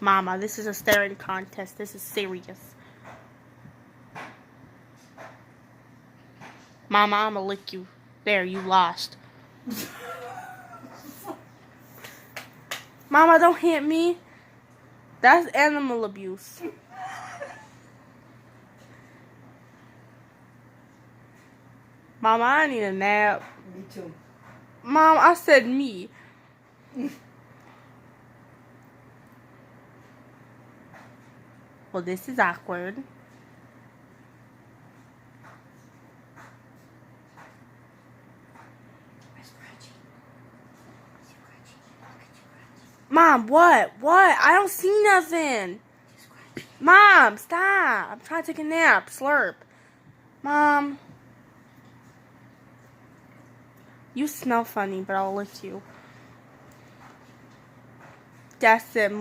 Mama, this is a staring contest. This is serious. Mama, I'ma lick you. There, you lost. Mama, don't hit me. That's animal abuse. Mama, I need a nap. Me too. Mom, I said me. Well, this is awkward. Mom, what? What? I don't see nothing. Mom, stop. I'm trying to take a nap. Slurp. Mom. You smell funny, but I'll lick you. That's it.